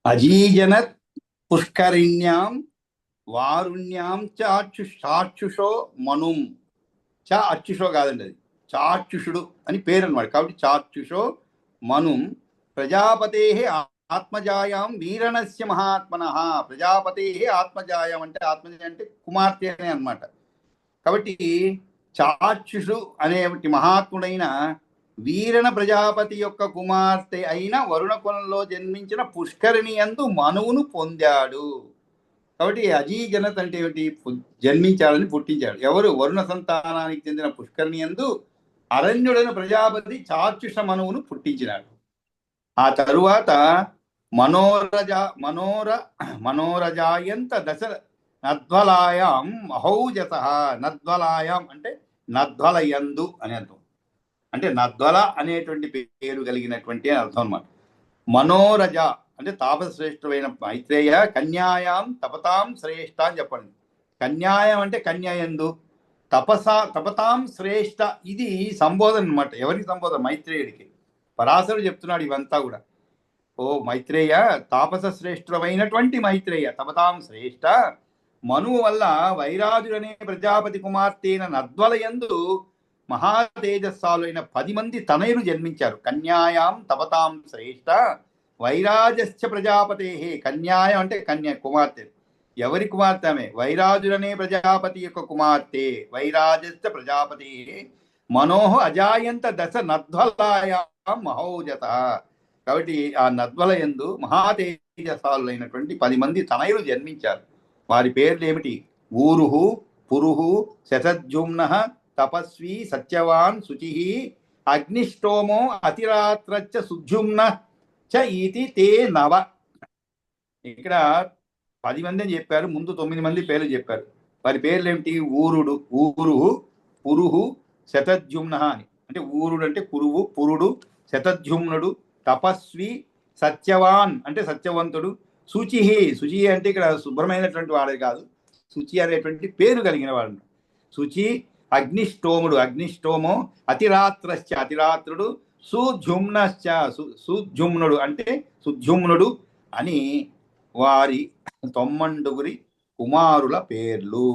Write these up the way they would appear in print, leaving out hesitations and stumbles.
అజీజనత్ పుష్కరిణ్యాం వారుణ్యాం చాక్షుషో మనుం. అచ్యుషో కాదండి, అది చాక్షుషుడు అని పేరు అనమాట. కాబట్టి చాక్షుషో మనుం ప్రజాపతే ఆత్మజాయాం వీరణస్య మహాత్మన. ప్రజాపతే ఆత్మజాయం అంటే ఆత్మజాయం అంటే కుమార్తె అనే అనమాట. కాబట్టి చాక్షుషు అనేటి మహాత్ముడైన వీరణ ప్రజాపతి యొక్క కుమార్తె అయిన వరుణ కులంలో జన్మించిన పుష్కరిణి యందు మనువును పొందాడు. కాబట్టి అజీజనత్ అంటే ఏమిటి? జన్మించాలని పుట్టించాడు. ఎవరు? వరుణ సంతానానికి చెందిన పుష్కరిణి యందు అరణ్యుడైన ప్రజాపతి చాక్షుష మనువును పుట్టించినాడు. ఆ తరువాత మనోరజాయంత దశ నద్వలాయాం మహౌజత. నద్వలాయాం అంటే నద్వలయందు అని అర్థం. అంటే నద్వల అనేటువంటి పేరు కలిగినటువంటి అని అర్థం అన్నమాట. మనోరజ అంటే తాపశ్రేష్ఠుడైన మైత్రేయ కన్యాయాం తపతాం శ్రేష్ఠ అని చెప్పండి. కన్యాయం అంటే కన్యాయందు, తపతాం శ్రేష్ఠ ఇది సంబోధన అనమాట. ఎవరికి సంబోధన? మైత్రేయుడికి. పరాశరుడు చెప్తున్నాడు ఇవంతా కూడా. ఓ మైత్రేయ, తాపస శ్రేష్ఠుడమైనటువంటి మైత్రేయ, తపతాం శ్రేష్ఠ, మనువు వల్ల వైరాజుడనే ప్రజాపతి కుమార్తెన నద్వలయందు మహాతేజస్సాలు అయిన 10 మంది తనయులు జన్మించారు. కన్యాయాం తపతాం శ్రేష్ఠ వైరాజశ్చ ప్రజాపతే. కన్యాయం అంటే కన్య, కుమార్తె. ఎవరి కుమార్తె? ఆమె వైరాజుడనే ప్రజాపతి యొక్క కుమార్తె. వైరాజశ్చ ప్రజాపతి మనోహ అజాయంత దశ నద్వలాయాం మహౌజత. కాబట్టి ఆ నద్వలయందు మహాతేజసాలైనటువంటి 10 మంది తనయులు జన్మించారు. వారి పేర్లు ఏమిటి? ఊరుహు, పురుహు, శతజుమ్న, తపస్వి, సత్యవాన్, శుచి, అగ్నిష్టోమో, అతిరాత్రచ్చ, సుజుమ్న చ ఇతి తే నవ. ఇక్కడ 10 మంది అని చెప్పారు, ముందు 9 మంది పేర్లు చెప్పారు. వారి పేర్లు ఏమిటి? ఊరుడు, ఊరుహు, పురుహు, శతజుమ్న అని. అంటే ఊరుడు అంటే పురువు, పురుడు, శతజుమ్నుడు, తపస్వి, సత్యవాన్ అంటే సత్యవంతుడు, శుచి, శుచి అంటే ఇక్కడ శుభ్రమైనటువంటి వాడే కాదు, శుచి అనేటువంటి పేరు కలిగిన వాడు. శుచి, అగ్నిష్టోముడు, అగ్నిష్టోమో, అతిరాత్రశ్చ అతిరాత్రుడు, సుజుమ్నశ్చ సుజుమ్నుడు అంటే సుజుమ్నుడు అని వారి 9 కుమారుల పేర్లు.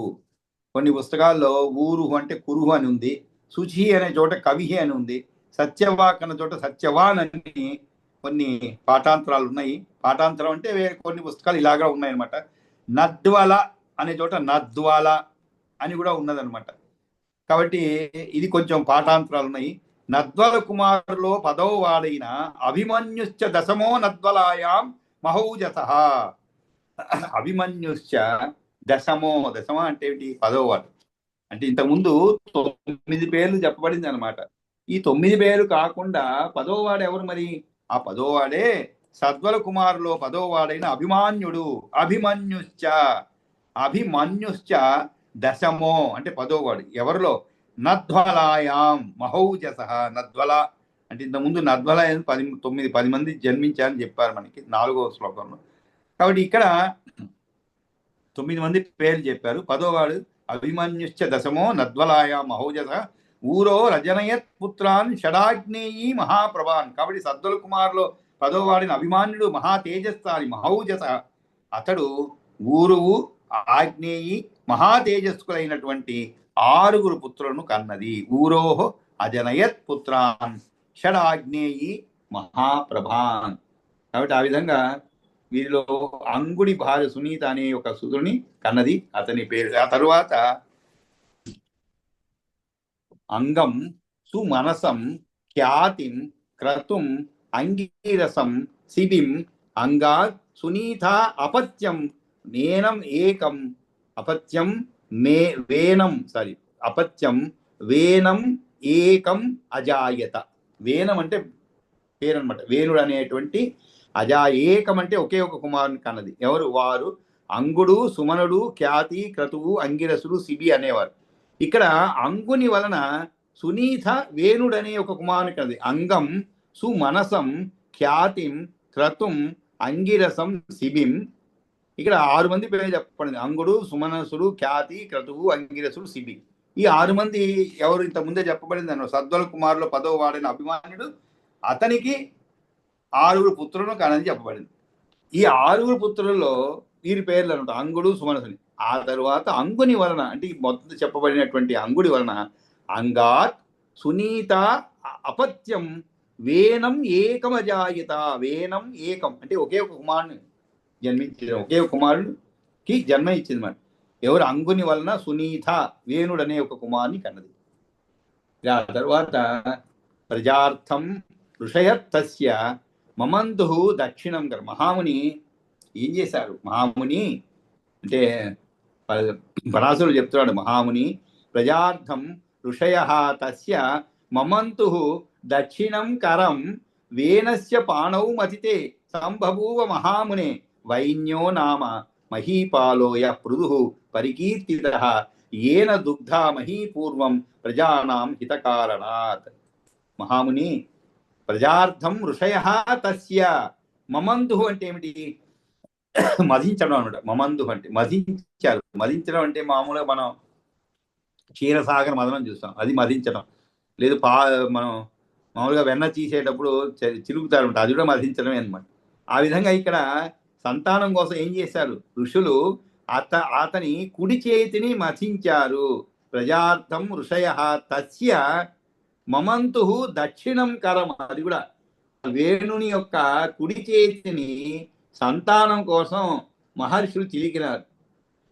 కొన్ని పుస్తకాల్లో ఊరుహు అంటే కురుహు అని ఉంది, శుచి అనే చోట కవిహి అని ఉంది, సత్యవాక్ అనే చోట సత్యవాన్ అని కొన్ని పాఠాంతరాలు ఉన్నాయి. పాఠాంతరం అంటే కొన్ని పుస్తకాలు ఇలాగా ఉన్నాయన్నమాట. నద్వల అనే చోట నద్వాల అని కూడా ఉన్నదనమాట. కాబట్టి ఇది కొంచెం పాఠాంతరాలు ఉన్నాయి. నద్వల కుమారులో 10వ వాడైన అభిమన్యుశ్చ దశమో నద్వలాయాం మహౌజత. అభిమన్యుశ్చ దశమో, దశమ అంటే ఏంటి? 10వ వాడు. అంటే ఇంతకుముందు 9 పేర్లు చెప్పబడింది అనమాట. ఈ 9 పేర్లు కాకుండా 10వ వాడు ఎవరు మరి? ఆ 10వ వాడే సద్వల కుమారులో 10వ వాడైన అభిమన్యుడు. అభిమన్యుశ్చ, అభిమన్యుశ్చ దశమో అంటే 10వ వాడు. ఎవరిలో? నద్వలాయాం మహౌజస. నద్వల అంటే ఇంతకుముందు నద్వల 10 మంది జన్మించారని చెప్పారు మనకి 4వ శ్లోకంలో. కాబట్టి ఇక్కడ 9 మంది పేర్లు చెప్పారు. 10వ వాడు అభిమన్యుశ్చ దశమో నద్వలాయాం మహౌజస ఊరో రజనయత్ పుత్రాన్ షడాగ్నేయీ మహాప్రభాన్. కాబట్టి సద్వల కుమారులో 10వ వాడిన అభిమాన్యుడు మహా తేజస్సాలి మహౌజస. అతడు ఊరువు, ఆగ్నేయి, మహా తేజస్సులైనటువంటి 6 పుత్రులను కన్నది. ఊరోహ అజనయత్ పుత్రాన్ షడాగ్నేయి మహాప్రభాన్. కాబట్టి ఆ విధంగా వీరిలో అంగుడి భార్య సునీత అనే ఒక సుతుని కన్నది. అతని పేరు. ఆ తరువాత అంగం, సుమనసం, ఖ్యాతిం, క్రతుం, అంగీరసం, శిబిం, అంగా, సునీత, అపత్యం, వేనం ఏకం, అపత్యం అపత్యం వేనం ఏకం అజాయత. వేనం అంటే పేరు అనమాట. వేణుడు అనేటువంటి ఏకం అంటే ఒకే ఒక కుమారుని కన్నది. ఎవరు? వారు అంగుడు, సుమనుడు, ఖ్యాతి, క్రతువు, అంగిరసుడు, శిబి అనేవారు. ఇక్కడ అంగుని వలన సునీత వేణుడనే ఒక కుమారుని కన్నది. అంగం, సుమనసం, ఖ్యాతిం, క్రతుం, అంగిరసం, శిబిం. ఇక్కడ 6 మంది పేరు చెప్పండి. అంగుడు, సుమనసుడు, ఖ్యాతి, క్రతువు, అంగిరసుడు, శిబి. ఈ 6 మంది ఎవరు? ఇంత ముందే చెప్పబడింది అన్న సద్వల కుమారులో 10వ వాడైన అభిమానుడు అతనికి 6 పుత్రులను కనని చెప్పబడింది. ఈ 6 పుత్రులలో వీరి పేర్లు అనమాట అంగుడు, సుమనసుని. ఆ తరువాత అంగుని వలన అంటే మొదట చెప్పబడినటువంటి అంగుడి వలన అంగాత్ సునీత అపత్యం వేనం ఏకమజాయత. వేనం ఏకం అంటే ఒకే ఒక కుమారుని జన్మించిన ఒకే ఒక కుమారుడికి జన్మ ఇచ్చింది మరి. ఎవరు? అంగుని వలన సునీత వేణుడు అనే ఒక కుమారుని కన్నది. ఆ తర్వాత ప్రజార్థం ఋషయత్తస్య మమంతు దక్షిణం కర. మహాముని ఏం చేశారు? మహాముని అంటే పరాశరుడు చెప్తున్నాడు, మహాముని ప్రజార్థం ఋషయ తస్య మమంతు దక్షిణం కరం వేనస్య పాణౌ మతితే సంబభూవ మహామునే వైన్యో నామ మహీపాలోయ పృదు పరికీర్తితః ఏన దుగ్ధా మహీపూర్వం ప్రజానాం హితకారణాత్. మహాముని ప్రజార్థం ఋషయ తస్య. మమంతు అంటే ఏమిటి? మదించడం అనమాట. మమందు అంటే మదించారు. మదించడం అంటే మామూలుగా మనం క్షీరసాగర మదనం చూస్తాం, అది మదించడం. లేదు మనం మామూలుగా వెన్న తీసేటప్పుడు చిలుకుతారు, అది కూడా మదించడమే అనమాట. ఆ విధంగా ఇక్కడ సంతానం కోసం ఏం చేశారు ఋషులు? అతని కుడి చేతిని మథించారు. ప్రజార్థం ఋషయ తస్య మమంతు దక్షిణం కరం. అది కూడా వేణుని యొక్క కుడి చేతిని సంతానం కోసం మహర్షులు చిలికినారు.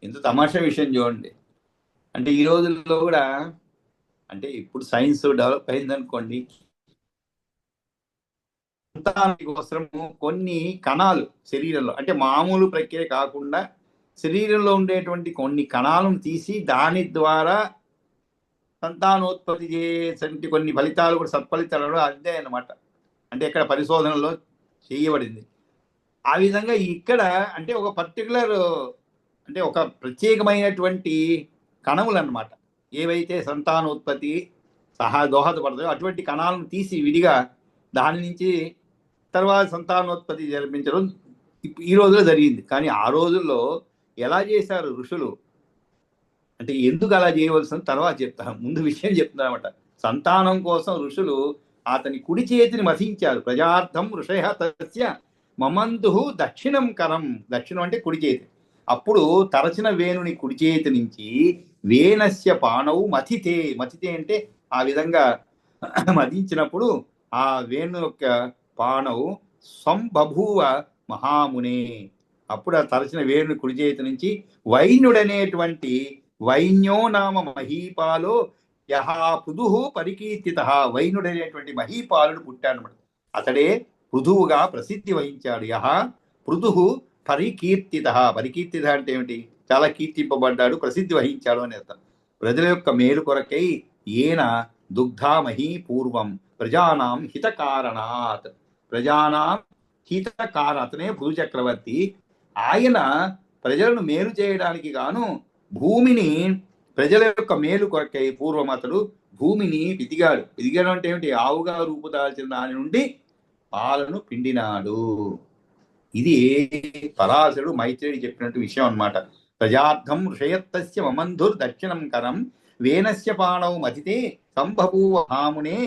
ఎంత తమాషా విషయం చూడండి. అంటే ఈ రోజుల్లో కూడా, అంటే ఇప్పుడు సైన్స్ డెవలప్ అయిందనుకోండి, సంతానం కోసము కొన్ని కణాలు శరీరంలో, అంటే మామూలు ప్రక్రియ కాకుండా శరీరంలో ఉండేటువంటి కొన్ని కణాలను తీసి దాని ద్వారా సంతానోత్పత్తి చేసే కొన్ని ఫలితాలు కూడా సత్ఫలితాలు అదే అన్నమాట. అంటే ఇక్కడ పరిశోధనలో చేయబడింది. ఆ విధంగా ఇక్కడ అంటే ఒక పర్టికులర్, అంటే ఒక ప్రత్యేకమైనటువంటి కణములు అన్నమాట, ఏవైతే సంతానోత్పత్తి దోహదపడతాయో అటువంటి కణాలను తీసి విడిగా దాని నుంచి తర్వాత సంతానోత్పత్తి జరిపించడం ఈ రోజులో జరిగింది. కానీ ఆ రోజుల్లో ఎలా చేశారు ఋషులు అంటే ఎందుకు అలా చేయవలసిన తర్వాత చెప్తాను, ముందు విషయం చెప్తున్నా అనమాట. సంతానం కోసం ఋషులు అతని కుడి చేతిని మథించారు. ప్రజార్థం ఋషయ తస్య మమంతు దక్షిణం కరం. దక్షిణం అంటే కుడి చేతి. అప్పుడు తరచిన వేణుని కుడి చేతి నుంచి వేనస్య పాణవు మథితే. మథితే అంటే ఆ విధంగా మదించినప్పుడు ఆ వేణు యొక్క పాణవు సంబభూవ మహామునే. అప్పుడు ఆ తరచిన వేణుని కుడి చేతి నుంచి వైన్యుడనేటువంటి వైన్యో నామ మహీపాలో యహా పృథు పరికీర్తిత. వైనుడనేటువంటి మహీపాలుడు పుట్టాడు. అతడే పృథువుగా ప్రసిద్ధి వహించాడు. యహ పృథు పరికీర్తిత. పరికీర్తిత అంటే ఏమిటి? చాలా కీర్తింపబడ్డాడు, ప్రసిద్ధి వహించాడు అని అర్థం. ప్రజల యొక్క మేలు కొరకై ఏన దుగ్ధా మహీ పూర్వం ప్రజానాం హితకారణాత్. ప్రజానాం హితకార. అతనే భూచక్రవర్తి. ఆయన ప్రజలను మేలు చేయడానికి గాను భూమిని, ప్రజల యొక్క మేలు కొరకై పూర్వం అతడు భూమిని పితిగాడు. పితిగాడు అంటే ఏమిటి? ఆవుగా రూపుదాల్చిన దాని నుండి పాలను పిండినాడు. ఇది పరాశరుడు మైత్రేయుడు చెప్పినట్టు విషయం అన్నమాట. ప్రజార్థం ఋషయత్తస్య మమంధుర్ దక్షిణం కరం వేనస్య పాణౌ మథితే సంబభూవ మహామునే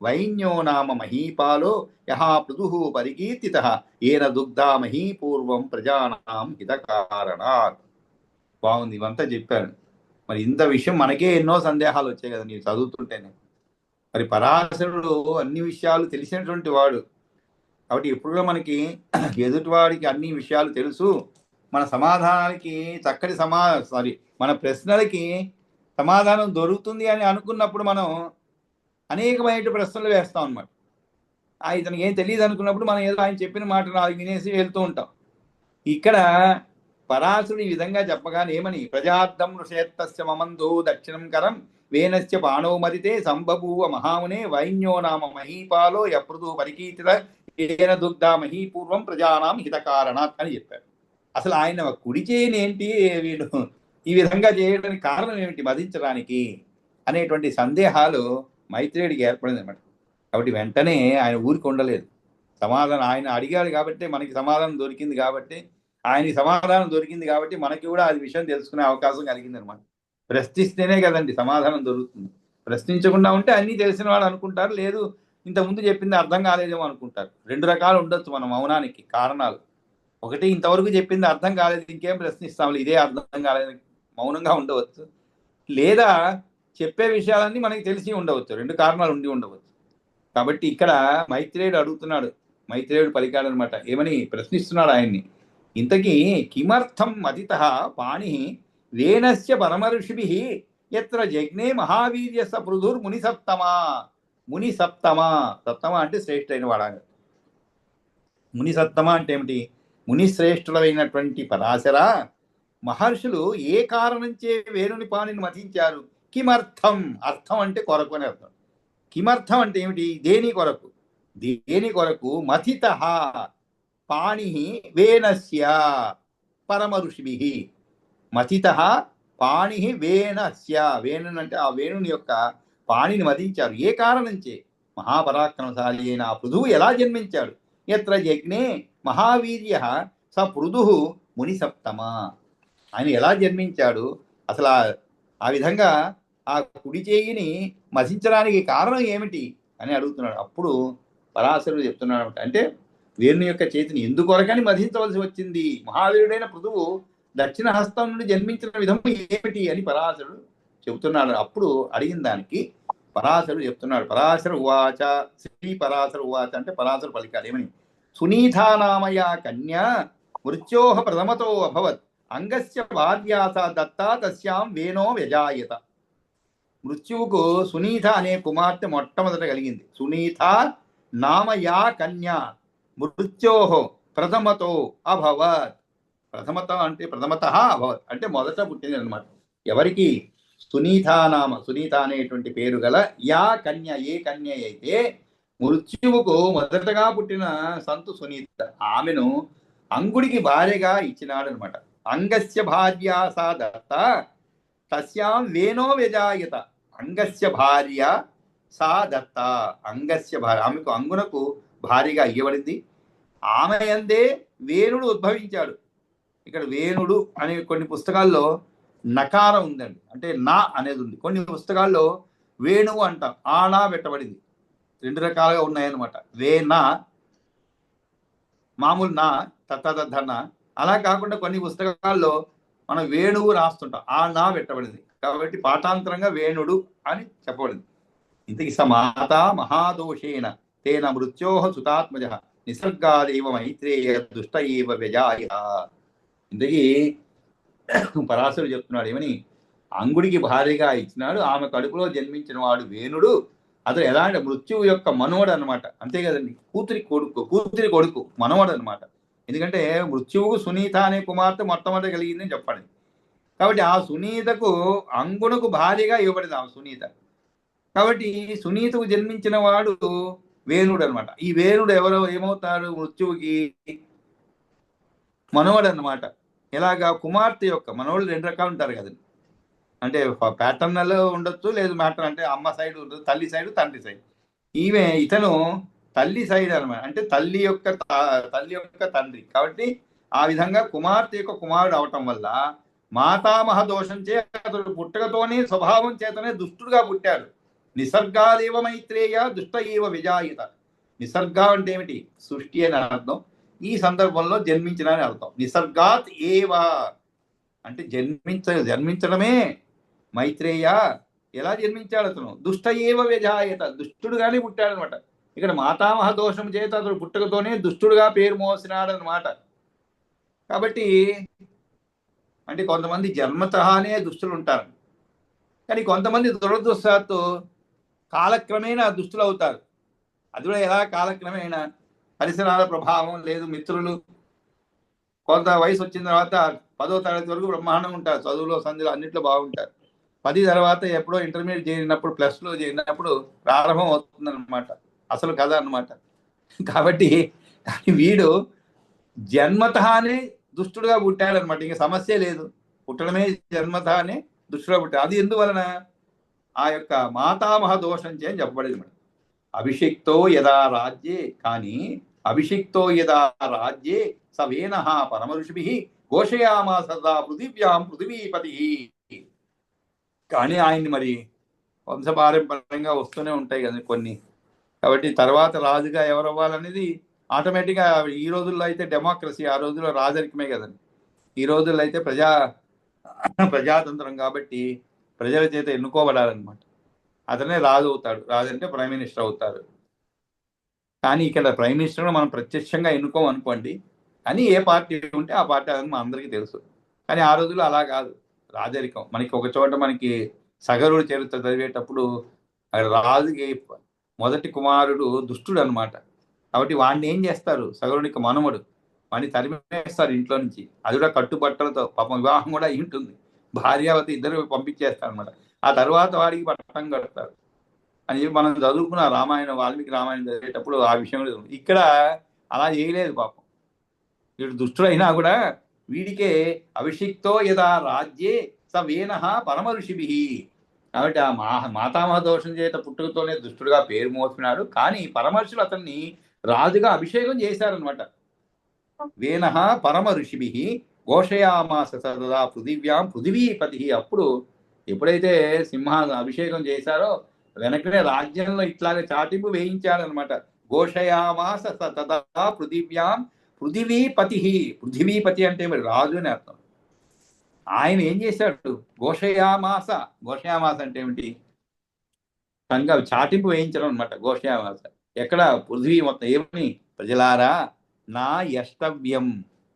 వైన్యో నామ మహీపాలో యహా పృథు పరికీర్తితః ఏన దుగ్ధా మహీపూర్వం ప్రజానాం హితకారణాత్. బాగుంది, ఇవంతా చెప్పారు. మరి ఇంత విషయం మనకే ఎన్నో సందేహాలు వచ్చాయి కదా నీవు చదువుతుంటేనే. మరి పరాశరుడు అన్ని విషయాలు తెలిసినటువంటి వాడు కాబట్టి ఎప్పుడుగా మనకి ఎదుటివాడికి అన్ని విషయాలు తెలుసు, మన సమాధానానికి చక్కటి మన ప్రశ్నలకి సమాధానం దొరుకుతుంది అని అనుకున్నప్పుడు మనం అనేకమైన ప్రశ్నలు వేస్తాం అన్నమాట. ఇతనికి ఏం తెలియదు అనుకున్నప్పుడు మనం ఏదో ఆయన చెప్పిన మాట నాలుగు వినేసి వెళ్తూ ఉంటాం. ఇక్కడ పరాశరుడు ఈ విధంగా చెప్పగానే ఏమని? ప్రజార్థం ఋషయత్తస్య మమందు దక్షిణం కరం వేనస్య పాణో మదితే సంబభూవ మహామునే వైన్యో నామ మహీపాలో యపృథు పరికీర్తిత ఏన దుగ్ధా మహీపూర్వం ప్రజానాం హితకారణాత్ అని చెప్పారు. అసలు ఆయన కుడి చేయని ఏంటి, వీడు ఈ విధంగా చేయడానికి కారణం ఏమిటి మదించడానికి అనేటువంటి సందేహాలు మైత్రేయుడికి ఏర్పడింది అనమాట. కాబట్టి వెంటనే ఆయన ఊరికి ఉండలేదు. సమాధానం ఆయన అడిగాడు కాబట్టి మనకి సమాధానం దొరికింది, కాబట్టి ఆయనకి సమాధానం దొరికింది కాబట్టి మనకి కూడా అది విషయం తెలుసుకునే అవకాశం కలిగింది అనమాట. ప్రశ్నిస్తేనే కదండి సమాధానం దొరుకుతుంది. ప్రశ్నించకుండా ఉంటే అన్నీ తెలిసిన వాళ్ళు అనుకుంటారు, లేదు ఇంతకుముందు చెప్పింది అర్థం కాలేదేమో అనుకుంటారు. 2 రకాలు ఉండొచ్చు మన మౌనానికి కారణాలు. ఒకటి, ఇంతవరకు చెప్పింది అర్థం కాలేదు, ఇంకేం ప్రశ్నిస్తాము, ఇదే అర్థం కాలేదు, మౌనంగా ఉండవచ్చు. లేదా చెప్పే విషయాలన్నీ మనకి తెలిసి ఉండవచ్చు. 2 కారణాలు ఉండి ఉండవచ్చు. కాబట్టి ఇక్కడ మైత్రేయుడు అడుగుతున్నాడు, మైత్రేయుడు పలికాడు అనమాట. ఏమని ప్రశ్నిస్తున్నాడు ఆయన్ని, ఇంతకీ కిమర్థం మదిత పాణి వేనస్య పరమర్షిభి ఎత్ర జజ్ఞే మహావీర్యస పృథుర్ ముని సప్తమా. ముని సప్తమా, సప్తమ అంటే శ్రేష్ఠుడైన వాడాలి. ముని సప్తమ అంటే ఏమిటి? ముని శ్రేష్ఠులైనటువంటి పరాశర మహర్షులు ఏ కారణంచే వేణుని పాణిని మతించారు? కిమర్థం, అర్థం అంటే కొరకు అని అర్థం. కిమర్థం అంటే ఏమిటి? దేని కొరకు? దేని కొరకు? మథిత పాణి వేనస్య పరమ ఋషిభి. మథిత పాణి వేనస్య, వేణుని అంటే ఆ వేణుని యొక్క పాణిని మదించారు. ఏ కారణంచే? మహాపరాక్రమశాలి అయిన ఆ పృథువు ఎలా జన్మించాడు? ఎత్ర యజ్ఞే మహావీర్య స పృథు ముని సప్తమ. ఆయన ఎలా జన్మించాడు? అసలు ఆ విధంగా ఆ కుడి చేయిని మసించడానికి కారణం ఏమిటి అని అడుగుతున్నాడు. అప్పుడు పరాశరుడు చెప్తున్నాడు, అంటే వేణు యొక్క చేతిని ఎందుకొరకని మధించవలసి వచ్చింది? మహావీరుడైన పృథువు దక్షిణ హస్తం నుండి జన్మించిన విధం ఏమిటి అని పరాశరుడు చెబుతున్నాడు. అప్పుడు అడిగిన దానికి పరాశరుడు చెప్తున్నాడు. పరాశర ఉవాచ, శ్రీ పరాశర ఉవాచ అంటే పరాశరు పలికాడు ఏమని? సునీతా నామయా కన్యా మృత్యోహ ప్రథమతో అభవత్ అంగస్య భార్యాస దత్తా తస్యాం వేణో వ్యజాయత. మృత్యువుకు సునీత అనే కుమార్తె మొట్టమొదట కలిగింది. సునీత నామయా కన్యా మృత్యోహ ప్రథమతో అభవత్. ప్రథమత అంటే ప్రథమత అభవత్ అంటే మొదట పుట్టింది అనమాట. ఎవరికి? సునీత నామ, సునీత అనేటువంటి పేరు గల యా కన్య, ఏ కన్య అయితే మృత్యువుకు మొదటగా పుట్టిన సంతు సునీత, ఆమెను అంగుడికి భార్యగా ఇచ్చినాడు అనమాట. అంగస్య భార్య సా దత్త తస్యాం వేణో వ్యజాయత. అంగస్య భార్య సా దత్త, అంగస్య భార్య, ఆమెకు అంగునకు భార్యగా ఇవ్వబడింది. ఆమె యందే వేణుడు ఉద్భవించాడు. ఇక్కడ వేణుడు అనే కొన్ని పుస్తకాల్లో నకారం ఉందండి, అంటే నా అనేది ఉంది. కొన్ని పుస్తకాల్లో వేణువు అంటాం, ఆనా పెట్టబడింది. 2 రకాలుగా ఉన్నాయన్నమాట. వేనా మామూలు నా తత్తదన్న, అలా కాకుండా కొన్ని పుస్తకాల్లో మనం వేణువు రాస్తుంటాం, ఆ నా పెట్టబడింది. కాబట్టి పాఠాంతరంగా వేణుడు అని చెప్పబడింది. ఇంతకి స మాత మహాదోషేణ తేన మృత్యోహ సుతాత్మజ నిసర్గాదేవ మైత్రేయ దుష్ట ఏవ వ్యజాయ. ఇంతకీ పరాశరుడు చెప్తున్నాడు ఏమని? అంగుడికి భార్యగా ఇచ్చినాడు, ఆమె కడుపులో జన్మించిన వాడు వేణుడు. అతను ఎలా అంటే మృత్యువు యొక్క మనవడు అనమాట. అంతే కదండి, కూతురి కొడుకు మనవడు అనమాట. ఎందుకంటే మృత్యువుకు సునీత అనే కుమార్తె మొట్టమొదటి కలిగిందని చెప్పండి. కాబట్టి ఆ సునీతకు అంగునకు భార్యగా ఇవ్వబడింది ఆ సునీత. కాబట్టి సునీతకు జన్మించిన వాడు వేణుడు అనమాట. ఈ వేణుడు ఎవరో ఏమవుతాడు? మృత్యువుకి మనవడు అనమాట. ఎలాగా? కుమార్తె యొక్క మనవడు 2 రకాలు ఉంటారు కదండి. అంటే ప్యాటర్నల్ ఉండొచ్చు, లేదు మ్యాటర్ అంటే అమ్మ సైడ్ ఉండదు, తల్లి సైడ్ తండ్రి సైడ్. ఇతను తల్లి సైడ్ అనమాట, అంటే తల్లి యొక్క తండ్రి. కాబట్టి ఆ విధంగా కుమార్తె యొక్క కుమారుడు అవటం వల్ల మాతామహ దోషం చే అతడు పుట్టకతోనే స్వభావం చేతనే దుష్టుడుగా పుట్టాడు. నిసర్గాదేవ మైత్రేయ దుష్ట ఏవ విజాయిత. నిసర్గ అంటే ఏమిటి? సృష్టి అని అర్థం. ఈ సందర్భంలో జన్మించిన అని అర్థం. నిసర్గాత్ ఏవ అంటే జన్మించడమే. మైత్రేయ ఎలా జన్మించాడు? అతను దుష్ట ఏవ వ్యజాయత, దుష్టుడుగానే పుట్టాడు అనమాట. ఇక్కడ మాతామహ దోషం చేత అతడు పుట్టకతోనే దుష్టుడుగా పేరు మోసినాడు అనమాట. కాబట్టి అంటే కొంతమంది జన్మతహానే దుష్టులు ఉంటారు, కానీ కొంతమంది దురదృష్టాత్తు కాలక్రమేణా దుష్టులు అవుతారు. అది కూడా ఎలా? కాలక్రమేణా పరిసరాల ప్రభావం, లేదు మిత్రులు. కొంత వయసు వచ్చిన తర్వాత 10వ తరగతి వరకు బ్రహ్మాండంగా ఉంటారు, చదువులో సందులో అన్నింటిలో బాగుంటారు. 10 తర్వాత ఎప్పుడో ఇంటర్మీడియట్ చేరినప్పుడు, +2 చేరినప్పుడు ప్రారంభం అవుతుంది అనమాట అసలు కథ అనమాట. కాబట్టి వీడు జన్మతహానే దుష్టుడుగా పుట్టాడు అనమాట. ఇంకా సమస్య లేదు, పుట్టడమే జన్మతహానే దుష్టుడుగా పుట్టాడు. అది ఎందువలన? ఆ యొక్క మాతామహ దోషం చే అని చెప్పబడింది మేడం. అభిషిక్తో యదా రాజ్యే, కానీ అభిషిక్తో యదా రాజ్యే సవేన పరమ ఋషిభి ఘోషయామా సదా పృథివ్యాం పృథివీపతి. కానీ ఆయన్ని మరి వంశపారంపర్యంగా వస్తూనే ఉంటాయి కదా కొన్ని కాబట్టి తర్వాత రాజుగా ఎవరు అవ్వాలనేది ఆటోమేటిక్గా, ఈ రోజుల్లో అయితే డెమోక్రసీ, ఆ రోజుల్లో రాజరికమే కదండి. ఈ రోజుల్లో అయితే ప్రజాతంత్రం కాబట్టి ప్రజల చేత ఎన్నుకోబడాలన్నమాట. అతనే రాజు అవుతాడు. రాజు అంటే ప్రైమ్ మినిస్టర్ అవుతారు. కానీ ఇక్కడ ప్రైమ్ మినిస్టర్ మనం ప్రత్యక్షంగా ఎన్నుకోమనుకోండి, అని ఏ పార్టీ ఉంటే ఆ పార్టీ అని మన అందరికీ తెలుసు. కానీ ఆ రోజుల్లో అలా కాదు, రాజరికం. మనకి ఒక చోట మనకి సగరుడు చరిత్ర చదివేటప్పుడు రాజుకి మొదటి కుమారుడు దుష్టుడు అనమాట. కాబట్టి వాడిని ఏం చేస్తారు, సగరునికి మనమడు, వాడిని తరిమేస్తారు ఇంట్లో నుంచి. అది కూడా కట్టుబట్టలతో, పాపం వివాహం కూడా అయి ఉంటుంది, భార్యావతి ఇద్దరు పంపించేస్తారు అనమాట. ఆ తర్వాత వాడికి పట్టం కడతారు అని చెప్పి మనం చదువుకున్న రామాయణం, వాల్మీకి రామాయణం చదివేటప్పుడు ఆ విషయంలో. ఇక్కడ అలా చేయలేదు పాపం. వీడు దుష్టుడైనా కూడా వీడికే అభిషిక్తో యదా రాజ్యే స వేన పరమ ఋషిభి. కాబట్టి ఆ మాతామహ దోషం చేత పుట్టుకతోనే దుష్టుడుగా పేరు మోస్తున్నాడు. కానీ పరమర్షులు అతన్ని రాజుగా అభిషేకం చేశారనమాట. వేన పరమ ఋషిభి ఘోషయామాస సదా పృథివ్యాం పృథివీపతి. అప్పుడు ఎప్పుడైతే అభిషేకం చేశారో వెనకనే రాజ్యంలో ఇట్లాగే చాటింపు వేయించాడనమాట. ఘోషయామాస తదా పృథివ్యాం పృథివీపతి. పృథివీపతి అంటే మరి రాజు అని అర్థం. ఆయన ఏం చేశాడు, ఘోషయామాస. ఘోషయామాస అంటే ఏమిటి, చాటింపు వేయించడం అనమాట. ఘోషయామాస ఎక్కడ, పృథివీ మొత్తం. ఏమని, ప్రజలారా, నా యష్టవ్యం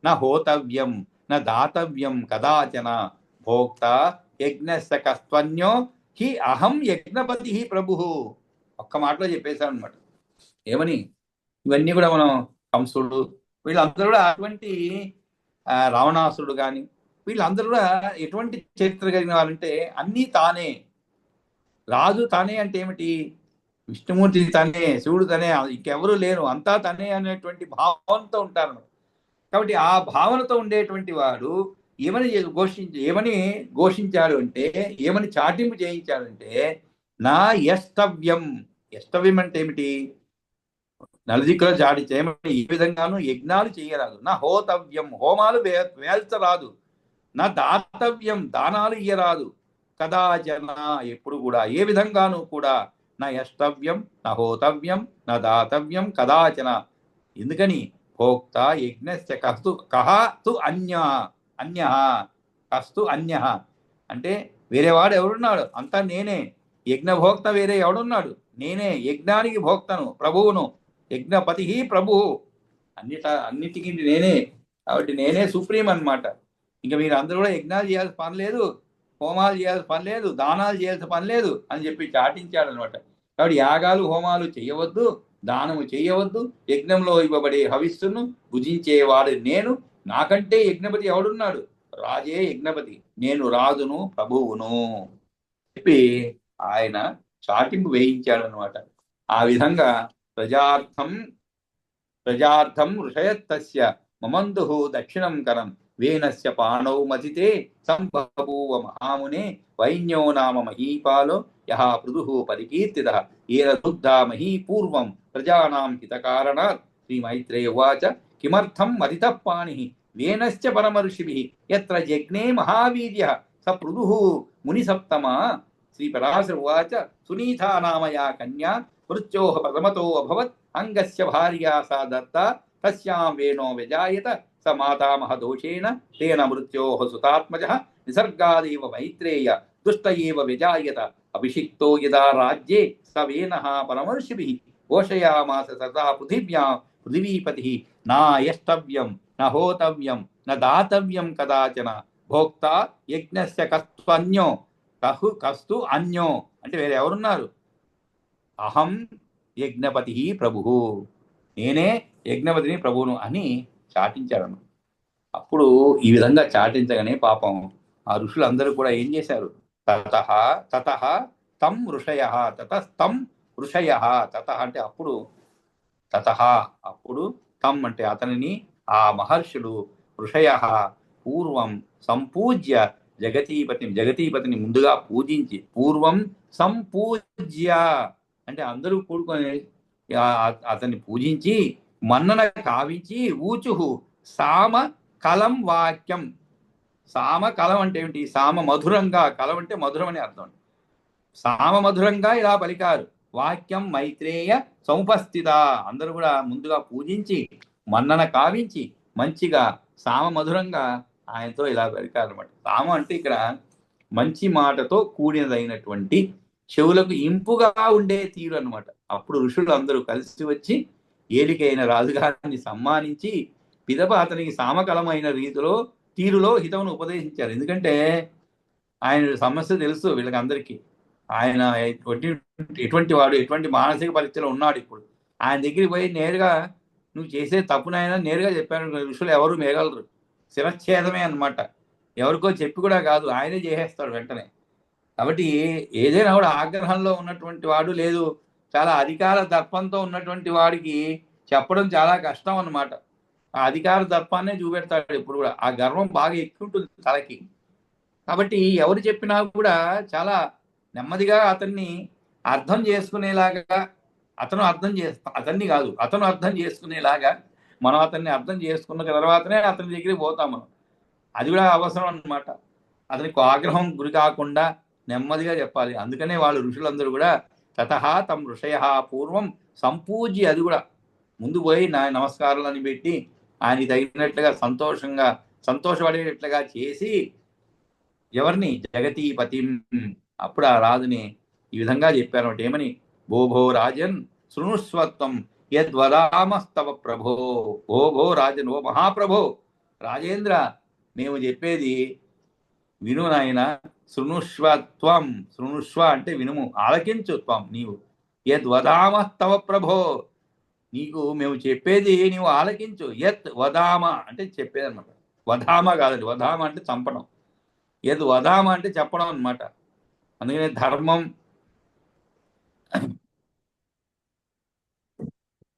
నా హోతవ్యం నా దాతవ్యం కదాచన భోక్త యజ్ఞస్య కస్త్వన్యో హి అహం యజ్ఞపతి ప్రభు. ఒక్క మాటలో చెప్పేశాను అనమాట. ఏమని, ఇవన్నీ కూడా మనం కంసుడు వీళ్ళందరూ కూడా అటువంటి, రావణాసురుడు కానీ వీళ్ళందరూ కూడా ఎటువంటి చరిత్ర కలిగిన వాళ్ళంటే అన్నీ తానే. రాజు తానే అంటే ఏమిటి, విష్ణుమూర్తి తనే, శివుడు తనే, ఇంకెవరూ లేరు, అంతా తనే అనేటువంటి భావంతో ఉంటారు. కాబట్టి ఆ భావనతో ఉండేటువంటి వాడు ఏమని ఘోషించాడు అంటే, ఏమని చాటింపు చేయించాడంటే, నా యష్టవ్యం. యష్టవ్యం అంటే ఏమిటి, నలుదిక్కులో చాటి చేయమని ఏ విధంగానూ యజ్ఞాలు చేయరాదు. నా హోతవ్యం, హోమాలు వేల్చరాదు. నా దాతవ్యం, దానాలు ఇయ్యరాదు. కదాచన, ఎప్పుడు కూడా, ఏ విధంగానూ కూడా. నా యష్టవ్యం నా హోతవ్యం నా దాతవ్యం కదాచన. ఎందుకని, భోక్త యజ్ఞస్య కహతు అన్య కస్తు అన్య అంటే వేరేవాడు ఎవడున్నాడు, అంతా నేనే. యజ్ఞభోక్త వేరే ఎవడున్నాడు, నేనే. యజ్ఞానికి భోక్తను, ప్రభువును. యజ్ఞపతి ప్రభువు, అన్నిటికీ నేనే. కాబట్టి నేనే సుప్రీం అనమాట. ఇంకా మీరు అందరూ కూడా యజ్ఞాలు చేయాల్సిన పని లేదు, హోమాలు చేయాల్సిన పని లేదు, దానాలు చేయాల్సిన పని లేదు అని చెప్పి చాటించాడు అనమాట. కాబట్టి యాగాలు హోమాలు చేయవద్దు, దానము చేయవద్దు, యజ్ఞంలో ఇవ్వబడే హవిస్సును భుజించేవాడు నేను. నాకంటే యజ్ఞపతి ఎవడున్నాడు, రాజే యజ్ఞపతి, నేను రాజును ప్రభువును చెప్పి ఆయన చాటింపు వేయించాడు అనమాట. ఆ విధంగా ప్రజార్థం ఋషయత్తస్య మమందు దక్షిణం కరం వేనస్య పాణౌ మతితే సంబభూవ మహామునే వైన్యో నామ మహీపాలో యహ పృథు పరికీర్తితః ఏన దుగ్ధా మహీ పూర్వం ప్రజానాం హితకారణాత్. శ్రీ మైత్రేయ ఉవాచ కిమర్థం మదితః పాణిః వేనశ్చ పరమర్షిభిః యత్ర యజ్ఞే మహావీర్యః స పృథుః మునిసప్తమా. శ్రీ పరాశర ఉవాచ సునీతా నామయా కన్యా మృత్యోః ప్రథమతో అభవత్ అంగస్య భార్యా సా దత్తా తస్యాం వేణో వ్యజాయత స మాతామహ దోషేణ తేన మృత్యోః సుతాత్మజః నిసర్గాదేవ మైత్రేయ దుష్ట ఏవ వ్యజాయత అభిషిక్తో యదా రాజ్యే స వేనః పరమర్షిభిః ఘోషయామాస తదా పృథివీపతిః నా యష్టవ్యం న హోతవ్యం న దాతవ్యం కదాచన భోక్త యజ్ఞస్య కస్తు అన్యో అంటే వేరే ఎవరున్నారు, అహం యజ్ఞపతి ప్రభు, నేనే యజ్ఞపతిని ప్రభువును అని చాటించాడు. అప్పుడు ఈ విధంగా చాటించగానే పాపం ఆ ఋషులందరూ కూడా ఏం చేశారు, తతః తం ఋషయః తతస్తం ఋషయః తతః అంటే అప్పుడు, అప్పుడు తం అంటే అతనిని, ఆ మహర్షులు ఋషయః పూర్వం సంపూజ్య జగతీపతిని ముందుగా పూజించి, పూర్వం సంపూజ్య అంటే అందరూ కూడుకొని అతన్ని పూజించి మన్నన కావించి ఊచుహు సామ కలం వాక్యం. సామ కలం అంటే ఏమిటి, సామ మధురంగా, కలం అంటే మధురం అని అర్థం. సామ మధురంగా ఇలా పలికారు. వాక్యం మైత్రేయ సముపస్థిత. అందరూ కూడా ముందుగా పూజించి మన్నన కావించి మంచిగా సామ మధురంగా ఆయనతో ఇలా పలికారనమాట. సామ అంటే ఇక్కడ మంచి మాటతో కూడినదైనటువంటి చెవులకు ఇంపుగా ఉండే తీరు అనమాట. అప్పుడు ఋషులు అందరూ కలిసి వచ్చి ఏలికైన రాజుగారిని సమ్మానించి పిదప అతనికి సామకలమైన తీరులో హితవును ఉపదేశించారు. ఎందుకంటే ఆయన సమస్య తెలుసు వీళ్ళకందరికీ. ఆయన ఎటువంటి వాడు, ఎటువంటి మానసిక పరిస్థితిలో ఉన్నాడు. ఇప్పుడు ఆయన దగ్గరికి పోయి నేరుగా నువ్వు చేసే తప్పునైనా నేరుగా చెప్పాను. ఋషులు ఎవరు మేగలరు, శిరచ్ఛేదమే అనమాట. ఎవరికో చెప్పి కూడా కాదు, ఆయనే చేసేస్తాడు వెంటనే. కాబట్టి ఏదైనా కూడా ఆగ్రహంలో ఉన్నటువంటి వాడు, లేదు చాలా అధికార దర్పంతో ఉన్నటువంటి వాడికి చెప్పడం చాలా కష్టం అన్నమాట. ఆ అధికార దర్పాన్నే చూపెడతాడు ఎప్పుడు కూడా. ఆ గర్వం బాగా ఎక్కువ ఉంటుంది తలకి. కాబట్టి ఎవరు చెప్పినా కూడా చాలా నెమ్మదిగా అతన్ని అర్థం చేసుకునేలాగా, అతను అర్థం చేసుకునేలాగా మనం అతన్ని అర్థం చేసుకున్న తర్వాతనే అతని దగ్గరికి పోతాం మనం. అది కూడా అవసరం అన్నమాట. అతనికి ఆగ్రహం గురి కాకుండా నెమ్మదిగా చెప్పాలి. అందుకనే వాళ్ళు ఋషులందరూ కూడా తతః తం ఋషయ పూర్వం సంపూజ్య, అది కూడా ముందు పోయి నా నమస్కారాలని పెట్టి ఆయనకి తగినట్లుగా సంతోషపడేటట్లుగా చేసి ఎవరిని, జగతీపతిం, అప్పుడు ఆ రాజుని ఈ విధంగా చెప్పారన్నమాట. ఏమని, భో రాజన్ శృణుస్వత్వం యద్వదామస్తవ ప్రభో. భో రాజన్, ఓ మహాప్రభో రాజేంద్ర, మేము చెప్పేది విను నాయన. శృణుష్వత్వం, శృణుష్వ అంటే వినుము, ఆలకించు. త్వం నీవు, యద్వదామస్తవ ప్రభో, నీకు మేము చెప్పేది నీవు ఆలకించు. యత్ వదామ అంటే చెప్పేది అనమాట. వధామ కాదండి, వధామ అంటే చంపడం. ఏది వదామ అంటే చెప్పడం అనమాట. అందుకనే ధర్మం,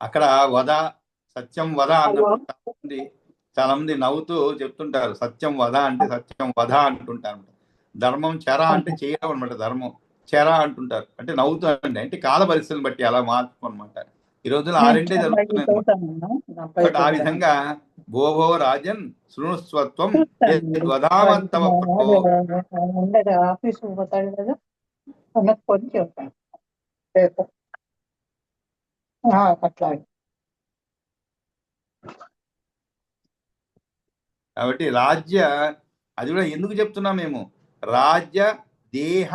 అక్కడ వద, సత్యం వద అన్నప్పుడు చాలా మంది నవ్వుతూ చెప్తుంటారు. సత్యం వద అంటే సత్యం వధ అంటుంటారు. ధర్మం చెర అంటే చేయడం అనమాట. ధర్మం చెర అంటుంటారు, అంటే నవ్వుతూ అండి. అంటే కాల పరిస్థితులను బట్టి అలా మార్చుకోనమాట. ఈ రోజుల్లో ఆ రెండే జరుగుతున్నాయి. ఆ విధంగా భో రాజన్ శృణుస్వత్వం వదామత్తవ ఆఫీస్ పోతాడు కదా, కొనుక్కొని చెప్తాను రేపు అట్లా. కాబట్టి రాజ్య, అది కూడా ఎందుకు చెప్తున్నాం మేము, రాజ్య దేహ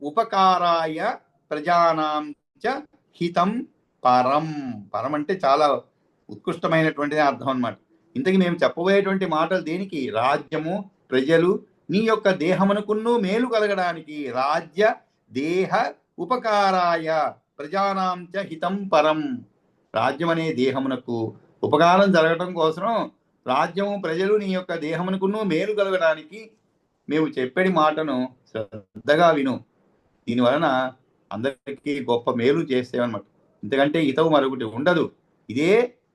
ఉపకారాయ ప్రజానాం చ హితం పరం. పరం అంటే చాలా ఉత్కృష్టమైనటువంటిది అర్థం అన్నమాట. ఇంతకీ మేము చెప్పబోయేటువంటి మాటలు దేనికి, రాజ్యము, ప్రజలు, నీ యొక్క దేహమునకును మేలు కలగడానికి. రాజ్య దేహ ఉపకారాయ ప్రజానాం చ హితం పరం. రాజ్యం అనే దేహమునకు ఉపకారం జరగడం కోసం, రాజ్యము ప్రజలు నీ యొక్క దేహమునకును మేలు కలగడానికి మేము చెప్పేది మాటను శ్రద్ధగా విను. దీనివలన అందరికీ గొప్ప మేలు చేసేవన్నమాట. ఎందుకంటే హితవు మరొకటి ఉండదు, ఇదే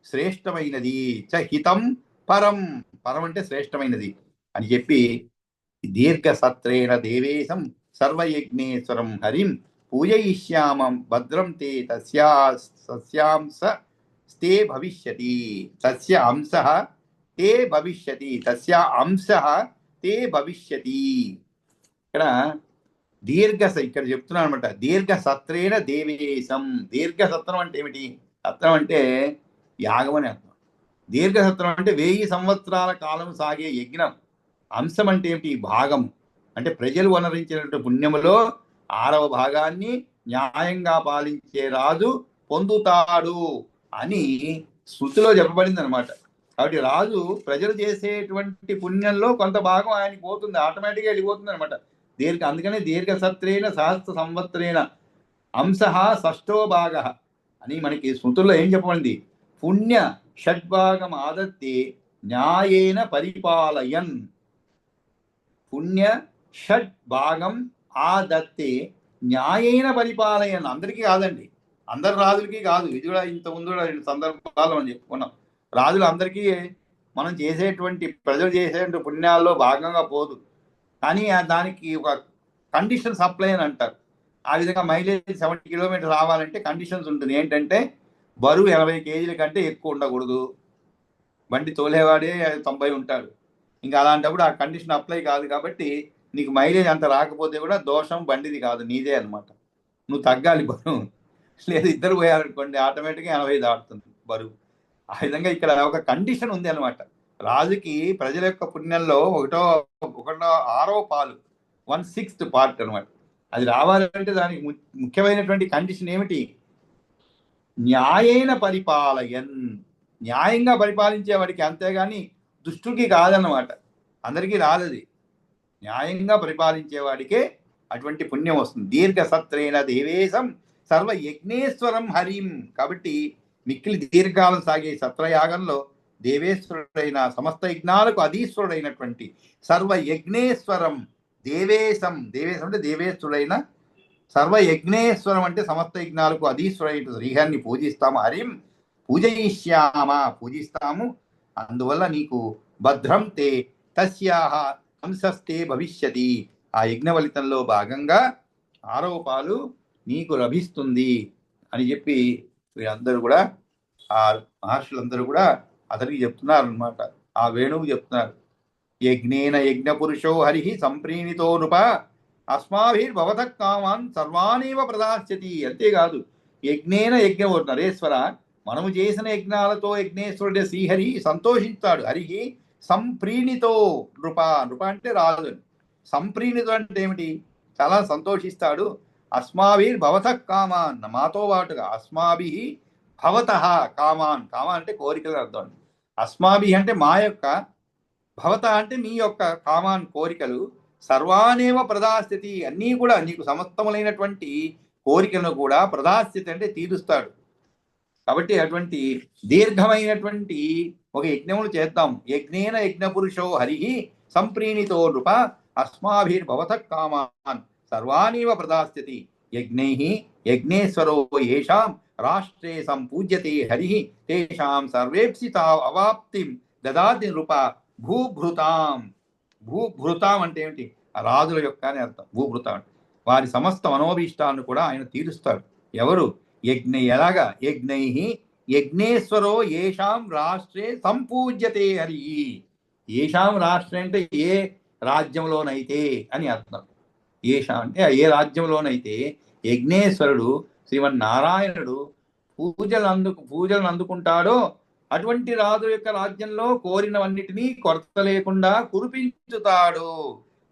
శ్రేష్టమైనది. చ హితం పరం, పరం అంటే శ్రేష్టమైనది అని చెప్పి, దీర్ఘ సత్రేణ దేవేశం సర్వయజ్ఞేశ్వరం హరిం పూజయిష్యామం భద్రం తే తస్యాంశ తే భవిష్యతి. తస్య అంశ తే భవిష్యతి, తస్య అంశ తే భవిష్యతి. ఇక్కడ ఇక్కడ చెప్తున్నాను అనమాట. దీర్ఘ సత్రేణ దేవేశం. దీర్ఘ సత్రం అంటే ఏమిటి? సత్రం అంటే యాగం అని అర్థం. దీర్ఘ సత్రం అంటే 1000 సంవత్సరాల కాలం సాగే యజ్ఞం. అంశం అంటే ఏమిటి? భాగం. అంటే ప్రజలు వనరించినటువంటి పుణ్యములో 6వ భాగాన్ని న్యాయంగా పాలించే రాజు పొందుతాడు అని శృతిలో చెప్పబడింది అనమాట. కాబట్టి రాజు ప్రజలు చేసేటువంటి పుణ్యంలో కొంత భాగం ఆయనకి పోతుంది, ఆటోమేటిక్గా వెళ్ళిపోతుంది అనమాట. అందుకనే దీర్ఘ సత్రేణ సహస్ర సంవత్సరేణ అంశ షష్ఠో భాగ అని మనకి శృతుల్లో ఏం చెప్పబడింది? పుణ్య షడ్భాగం ఆదత్తి న్యాయేన పరిపాలయన్. పుణ్య షడ్ భాగం ఆదత్తి న్యాయేన పరిపాలయన్. అందరికీ కాదండి, అందరు రాజులకి కాదు. ఇది కూడా ఇంత ముందు 2 సందర్భాలు మనం చెప్పుకున్నాం. రాజులు అందరికీ మనం చేసేటువంటి, ప్రజలు చేసేటువంటి పుణ్యాల్లో భాగంగా పోదు. కానీ దానికి ఒక కండిషన్స్ అప్లై అని అంటారు. ఆ విధంగా మైలేజ్ 70 కిలోమీటర్ రావాలంటే కండిషన్స్ ఉంటుంది. ఏంటంటే బరువు 80 కేజీల కంటే ఎక్కువ ఉండకూడదు, బండి తోలేవాడే 90 ఉంటాడు. ఇంకా అలాంటప్పుడు ఆ కండిషన్ అప్లై కాదు. కాబట్టి నీకు మైలేజ్ అంత రాకపోతే కూడా దోషం బండిది కాదు, నీదే అనమాట. నువ్వు తగ్గాలి బరువు. లేదు ఇద్దరు పోయారనుకోండి ఆటోమేటిక్గా 80 దాటుతుంది బరువు. ఆ విధంగా ఇక్కడ ఒక కండిషన్ ఉంది అనమాట. రాజుకి ప్రజల యొక్క పుణ్యంలో ఒకటో 6వ పాలు 1/6 పార్ట్ అనమాట. అది రావాలంటే దానికి ముఖ్యమైనటువంటి కండిషన్ ఏమిటి? న్యాయేన పరిపాలయన్, న్యాయంగా పరిపాలించేవాడికి, అంతేగాని దుష్టుడికి కాదన్నమాట. అందరికీ రాదది. న్యాయంగా పరిపాలించేవాడికే అటువంటి పుణ్యం వస్తుంది. దీర్ఘ సత్రేణ దేవేశం సర్వ యజ్ఞేశ్వరం హరిం. కాబట్టి మిక్కిలి దీర్ఘకాలం సాగే సత్రయాగంలో దేవేశ్వరుడైన, సమస్త యజ్ఞాలకు అధీశ్వరుడైనటువంటి సర్వ యజ్ఞేశ్వరం దేవేశం, దేవేశం అంటే దేవేశ్వరుడైన, సర్వ యజ్ఞేశ్వరం అంటే సమస్త యజ్ఞాలకు అధీశ్వరుడైన శ్రీహరిని పూజిస్తాము. హరిం పూజయిష్యామ, పూజిస్తాము. అందువల్ల నీకు భద్రం తే తస్యాహ అంశస్తే భవిష్యతి, ఆ యజ్ఞ ఫలితంలో భాగంగా 6వ పాలు నీకు లభిస్తుంది అని చెప్పి వీళ్ళందరూ కూడా, ఆ మహర్షులందరూ కూడా అతనికి చెప్తున్నారు అనమాట. ఆ వేణువు చెప్తున్నారు. యజ్ఞేన యజ్ఞ పురుషో హరి సంప్రీణితో నృప అస్మాభిర్భవత కామాన్ సర్వానేవ ప్రదాస్యతి. అంతేకాదు, యజ్ఞేన యజ్ఞం, నరేశ్వర మనము చేసిన యజ్ఞాలతో యజ్ఞేశ్వరుడే శ్రీహరి సంతోషిస్తాడు. హరి సంప్రీణితో నృప, నృప అంటే రాజు, సంప్రీణితో అంటే ఏమిటి? చాలా సంతోషిస్తాడు. అస్మాభిర్ భవత కామాన్, మాతో పాటుగా, అస్మాభి భవత కామాన్, కామాన్ అంటే కోరికలు అర్థం. అస్మాభి అంటే మా యొక్క, భవత అంటే మీ యొక్క, కామాన్ కోరికలు, సర్వానేవ ప్రదాస్థితి అన్నీ కూడా నీకు సమస్తములైనటువంటి కోరికలను కూడా ప్రదాస్థితి అంటే తీరుస్తాడు. కాబట్టి అటువంటి దీర్ఘమైనటువంటి ఒక యజ్ఞములు చేద్దాం. యజ్ఞేన యజ్ఞ పురుషో హరి సంప్రీణితో నృప అస్మాభిర్భవత కామాన్ సర్వానేవ ప్రదాస్థితి యజ్ఞై యజ్ఞేశ్వరో యేషాం రాష్ట్రే సంపూజ్యతే హరి తేషాం సర్వేప్సితా అవాప్తిం దదాతి నృప భూభృతాం. భూభృతాం అంటే ఏమిటి? రాజుల యొక్క అని అర్థం. భూభృతాం వారి సమస్త మనోభీష్టాలను కూడా ఆయన తీరుస్తాడు. ఎవరు? యజ్ఞ, ఎలాగా? యజ్ఞై యజ్ఞేశ్వరో యేషాం రాష్ట్రే సంపూజ్యతే హరి. ఏషాం రాష్ట్రే అంటే ఏ రాజ్యంలోనైతే అని అర్థం. ఏషాం అంటే ఏ రాజ్యంలోనైతే యజ్ఞేశ్వరుడు శ్రీమన్నారాయణుడు పూజలను అందుకుంటాడో అటువంటి రాజు యొక్క రాజ్యంలో కోరినవన్నిటినీ కొరత లేకుండా కురిపించుతాడు.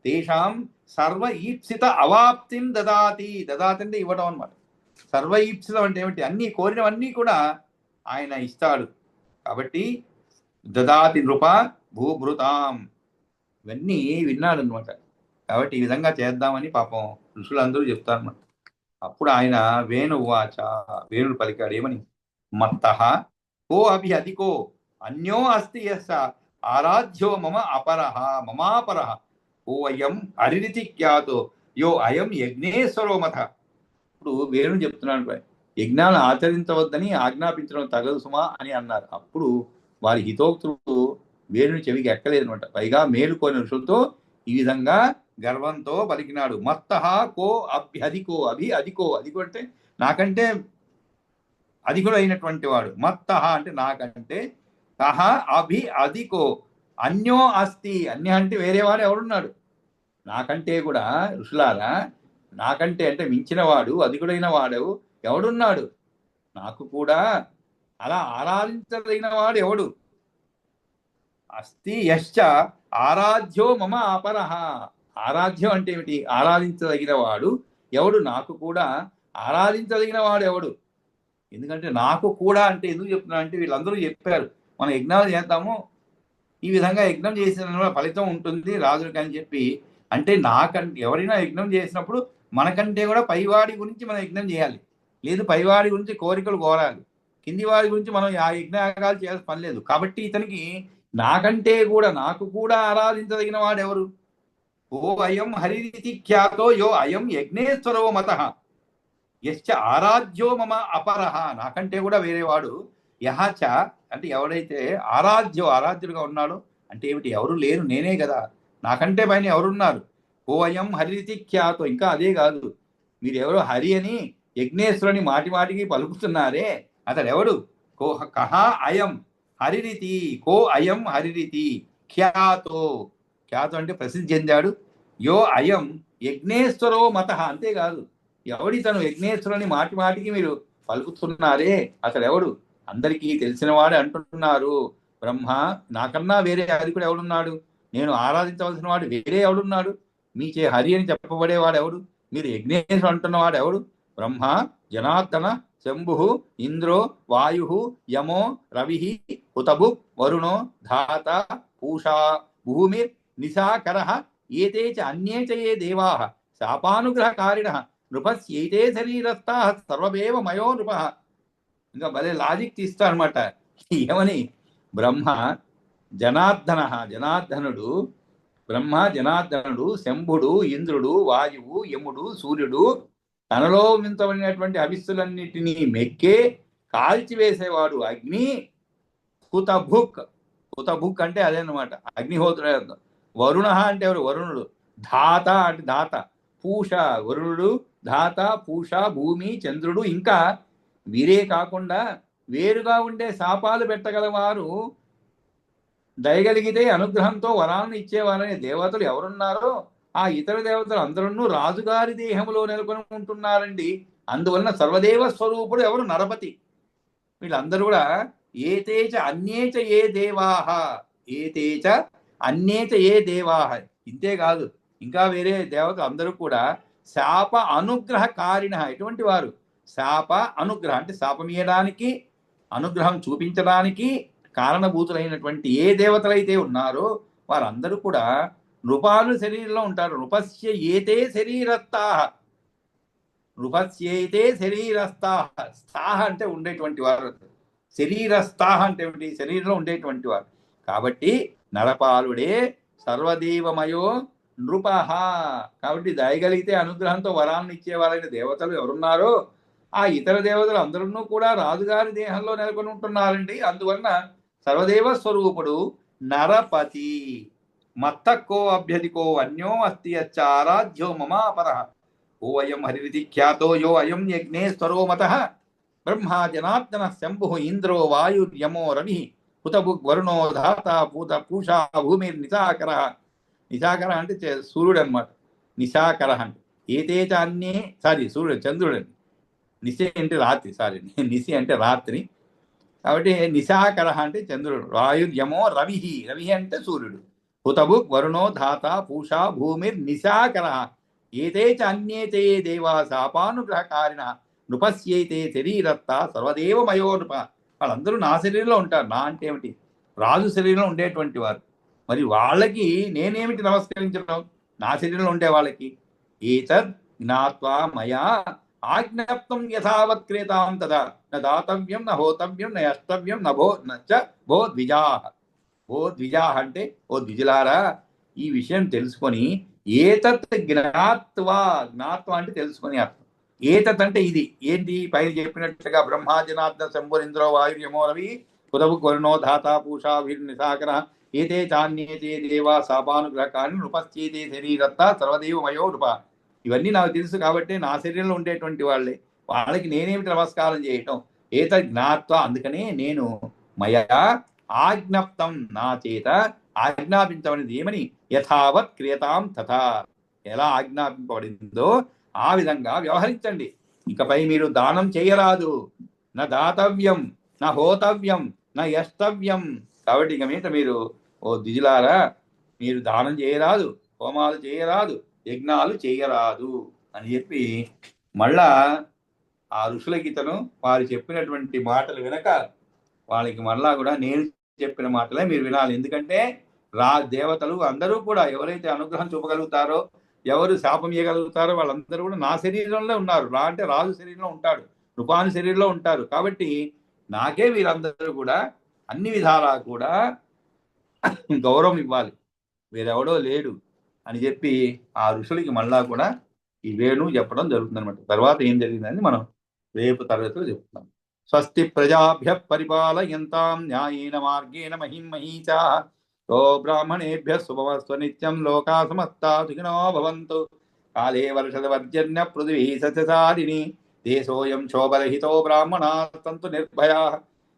తేషాం సర్వ ఈప్సిత అవాప్తిం దదాతి. దదాతి అంటే ఇవ్వడం అనమాట. సర్వ ఈప్సితం అంటే ఏమిటి? అన్ని కోరినవన్నీ కూడా ఆయన ఇస్తాడు. కాబట్టి దదాతి నృప భూభృతాం, ఇవన్నీ విన్నాడు అనమాట. కాబట్టి ఈ విధంగా చేద్దామని పాపం ఋషులందరూ చెప్తారన్నమాట. అప్పుడు ఆయన వేణువాచ, వేణుడు పలికాడు ఏమని? మత్తః కో అభి అధికో అన్యో అస్తి యస్స ఆరాధ్యో మమ అపరః మమాపరః ఓ అయం హరిరితి ఖ్యాతో యో అయం యజ్ఞేశ్వరో మత. ఇప్పుడు వేణుడు చెప్తున్నాడు, యజ్ఞాలను ఆచరించవద్దని ఆజ్ఞాపించడం తగదు సుమా అని అన్నారు. అప్పుడు వారి హితోక్తులు వేణుని చెవికి ఎక్కలేదు అనమాట. పైగా మేలుకోని ఋషులతో ఈ విధంగా గర్వంతో పలికినాడు. మత్తః కో అభ్యధికో, అధికో అంటే నాకంటే అధికుడు అయినటువంటి వాడు. మత్తః అంటే నాకంటే, కహ అభి అధికో అన్యో అస్తి, అన్య అంటే వేరేవాడు ఎవడున్నాడు నాకంటే కూడా. ఋషులారా, నాకంటే అంటే మించిన వాడు, అధికుడైన వాడు ఎవడున్నాడు? నాకు కూడా అలా ఆరాధించదగిన వాడు ఎవడు? అస్తి యశ్చ ఆరాధ్యో మమ అపరః. ఆరాధ్యం అంటే ఏమిటి? ఆరాధించదగిన వాడు ఎవడు? నాకు కూడా ఆరాధించదగిన వాడు ఎవడు? ఎందుకంటే నాకు కూడా అంటే ఎందుకు చెప్తున్నా అంటే, వీళ్ళందరూ చెప్పారు మనం యజ్ఞాలు చేద్దాము, ఈ విధంగా యజ్ఞం చేసిన ఫలితం ఉంటుంది రాజులకి అని చెప్పి. అంటే నాకంటే ఎవరైనా యజ్ఞం చేసినప్పుడు మనకంటే కూడా పైవాడి గురించి మనం యజ్ఞం చేయాలి. లేదు పైవాడి గురించి కోరికలు కోరాలి, కింది వాడి గురించి మనం ఆ యజ్ఞయాగాలు చేయాల్సిన పని లేదు. కాబట్టి ఇతనికి నాకంటే కూడా, నాకు కూడా ఆరాధించదగిన వాడు ఎవరు? ఓ అయం హరితి ఖ్యాతో యో అయం యజ్ఞేశ్వరో మతః యశ్చ ఆరాధ్యో మమ అపరః. నాకంటే కూడా వేరేవాడు. యహచ అంటే ఎవడైతే ఆరాధ్యుడుగా ఉన్నాడో అంటే ఏమిటి? ఎవరు లేరు, నేనే కదా, నాకంటే పైన ఎవరున్నారు? ఓ అయం హరితి ఖ్యాతో. ఇంకా అదే కాదు, మీరు ఎవరు హరి అని యజ్ఞేశ్వరుని మాటి మాటికి పలుకుతున్నారే, అతడు ఎవడు? కో కహ అయం హరిరితి, కో అయం హరిరితి ఖ్యాతో. ఖ్యాతో అంటే ప్రసిద్ధి చెందాడు. యో అయం యజ్ఞేశ్వరో మతః. అంతేకాదు, ఎవడి తను యజ్ఞేశ్వరుని మాటి మాటికి మీరు పలుకుతున్నారే అసలు ఎవడు? అందరికీ తెలిసిన వాడే అంటున్నారు. బ్రహ్మ, నాకన్నా వేరే హరికుడు ఎవడున్నాడు? నేను ఆరాధించవలసిన వాడు వేరే ఎవడున్నాడు? మీచే హరి అని చెప్పబడేవాడు ఎవడు? మీరు యజ్ఞేశ్వరు అంటున్నవాడు ఎవడు? బ్రహ్మ, జనార్దన, శంభు, ఇంద్రో, వాయు, యమో, రవి, హుతభు, వరుణో, ధాత, పూషా, భూమిర్, నిశాకర, ఏతే చ అన్యే చ ఏ దేవా శాపానుగ్రహకారిణ నృపస్యైతే శరీరస్థా సర్వమేవ మయో నృప. ఇంకా భలే లాజిక్ తీస్తా అనమాట. ఏమని? బ్రహ్మ జనార్దన, జనార్దనుడు బ్రహ్మ జనార్దనుడు, శంభుడు, ఇంద్రుడు, వాయువు, యముడు, సూర్యుడు తనలో వింతమైనటువంటి హవిస్సులన్నిటినీ మెక్కే కాల్చివేసేవాడు అగ్ని. హుతభుక్, హుతభుక్ అంటే అదేనమాట, అగ్నిహోత్రుడు. వరుణ అంటే ఎవరు? వరుణుడు. ధాత అంటే దాత. పూష వరుణుడు, ధాత, పూష భూమి, చంద్రుడు. ఇంకా వీరే కాకుండా వేరుగా ఉండే శాపాలు పెట్టగలవారు దయగలిగితే అనుగ్రహంతో వరాలను ఇచ్చేవారనే దేవతలు ఎవరున్నారో ఆ ఇతర దేవతలు అందరూ రాజుగారి దేహంలో నెలకొని ఉంటున్నారండి. అందువలన సర్వదేవ స్వరూపుడు ఎవరు? నరపతి. వీళ్ళందరూ కూడా ఏతేచ అన్యేచ ఏ దేవాహ, ఏతేచ అన్యేచ ఏ దేవాహ. ఇంతేకాదు, ఇంకా వేరే దేవతలు అందరూ కూడా శాప అనుగ్రహకారిణ. ఎటువంటి వారు? శాప అనుగ్రహం అంటే శాపమీయడానికి, అనుగ్రహం చూపించడానికి కారణభూతులైనటువంటి ఏ దేవతలైతే ఉన్నారో వారందరూ కూడా నృపాలు శరీరంలో ఉంటారు. నృపస్య ఏతే శరీరస్థాః, నృపస్యైతే శరీరస్థాః. స్థాహ అంటే ఉండేటువంటి వారు, శరీరస్థాహ అంటే ఏమిటి? శరీరంలో ఉండేటువంటి వారు. కాబట్టి నరపాలుడే సర్వదేవమయో నృపః. కాబట్టి దయగలిగితే అనుగ్రహంతో వరాలను ఇచ్చేవారైన దేవతలు ఎవరున్నారో ఆ ఇతర దేవతలు అందరూ కూడా రాజుగారి దేహంలో నెలకొని ఉంటున్నారండి. అందువలన సర్వదేవ స్వరూపుడు నరపతి. మత్తక్కో అభ్యధికో అన్యో అస్తి అచ్చారాధ్యో మమాపర ఓ అయం హరిరితి ఖ్యాతో యో అయం యజ్ఞేశ్వరో మతః బ్రహ్మ జనార్దన శంభు ఇంద్రో వాయుర్యమో రవి హుతభుగ్ వరుణో ధాత పూత పూషా భూమిర్ నిశాకర. నిశాకర అంటే సూర్యుడు అనమాట. నిశాకర అంటే ఏతేచ అన్యే, సూర్యుడు, చంద్రుడు. నిశి అంటే రాత్రి, నిశి అంటే రాత్రి. కాబట్టి నిశాకర అంటే చంద్రుడు. వాయుర్యమో రవి, రవి అంటే సూర్యుడు. హుతభుక్ వరుణో ధాత పూషా భూమిర్ నిశాకర. ఏతే చ అన్యేతే దేవా శాపానుగ్రహకారిణ నృపస్యైతే శరీరత్త సర్వదేవ మయో నృప. వాళ్ళందరూ నా శరీరంలో ఉంటారు. నా అంటే ఏమిటి? రాజు శరీరంలో ఉండేటువంటి వారు. మరి వాళ్ళకి నేనేమిటి నమస్కరించడం? నా శరీరంలో ఉండే వాళ్ళకి. ఏతద్ జ్ఞాత్వా మయా ఆజ్ఞప్తం యథావత్ క్రేతాం తదా న దాతవ్యం న హోతవ్యం న యష్టవ్యం నచ భో ద్విజాః. ఓ ద్విజాః అంటే ఓ ద్విజులారా, ఈ విషయం తెలుసుకొని ఏతత్ జ్ఞాత్వా, జ్ఞాత్వా అంటే తెలుసుకొని అర్థం. ఏతత్ అంటే ఇది ఏంటి? పైన చెప్పినట్లుగా బ్రహ్మా జనార్దన శంభురింద్రో వాయుర్యమో రవి హుతభుక్ వరుణో ధాత పూషా నిశాకర ఏతే చాన్యేతే దేవా శాపానుగ్రహకారిణి నృపశ్చేతే శరీరత్త సర్వదేవ మయో నృప. ఇవన్నీ నాకు తెలుసు కాబట్టి నా శరీరంలో ఉండేటువంటి వాళ్ళే. వాళ్ళకి నేనేమిటి నమస్కారం చేయటం? ఏత జ్ఞాత్వ, అందుకనే నేను మయా ఆజ్ఞప్తం, నా చేత ఆజ్ఞాపించబడింది ఏమని? యథావత్ క్రియతాం తథా, ఎలా ఆజ్ఞాపింపబడిందో ఆ విధంగా వ్యవహరించండి. ఇకపై మీరు దానం చేయరాదు. నా దాతవ్యం నా హోతవ్యం నా యష్టవ్యం. కాబట్టి ఇక మీద మీరు ఓ ద్విజులారా, మీరు దానం చేయరాదు, హోమాలు చేయరాదు, యజ్ఞాలు చేయరాదు అని చెప్పి మళ్ళా ఆ ఋషులకి ఇతను వారు చెప్పినటువంటి మాటలు వినక వాళ్ళకి మళ్ళా కూడా నేను చెప్పిన మాటలే మీరు వినాలి. ఎందుకంటే దేవతలు అందరూ కూడా ఎవరైతే అనుగ్రహం చూపగలుగుతారో, ఎవరు శాపం ఇవ్వగలుగుతారో వాళ్ళందరూ కూడా నా శరీరంలో ఉన్నారు. అంటే రాజు శరీరంలో ఉంటాడు, నృపాని శరీరంలో ఉంటారు. కాబట్టి నాకే వీరందరూ కూడా అన్ని విధాలా కూడా గౌరవం ఇవ్వాలి, వేరెవడో లేడు అని చెప్పి ఆ ఋషులకి మళ్ళా కూడా ఈ వేణు చెప్పడం జరుగుతుంది అనమాట. తర్వాత ఏం జరిగిందని మనం రేపు తరగతిలో చెప్తున్నాం. స్వస్తి ప్రజాభ్య పరిపాలయంతాం న్యాయేన మార్గేణ మహిం మహీచా తో బ్రాహ్మణేభ్య శుభమస్తు నిత్యం లోకా సమస్తా సుఖినో భవంతు. కాలే వర్షదవర్జన్య పృథివీ సస్యశాలిని దేశోయం శోభరహితో బ్రాహ్మణాः సంతు నిర్భయాः.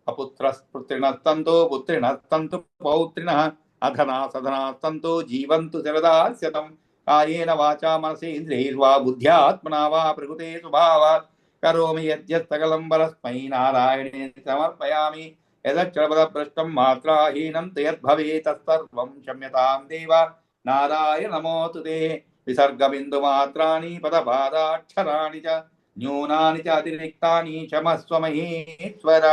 అపుత్రస్పుత్రిణస్తంతో పుత్రిణస్తంతు పౌత్రిణः అధనా సధనాస్తంతో జీవంతు శరదాశతం. కాయేన వాచా మనసేంద్రియైర్వా బుద్ధ్యాత్మనా వా ప్రకృతే స్వభావాత్ కరోమి యద్యత్ సకలం పరస్మై నారాయణే సమర్పయామి యదక్షరపదభ్రష్టం మాత్రాహీనం తయద్భవేత్ తత్సర్వం క్షమ్యతాం దేవ నారాయణ నమోస్తుతే విసర్గబిందుమాత్రాణి పదపాదాక్షరాణి చ న్యూనాని చ అతిరిక్తాని క్షమస్వ మహేశ్వర.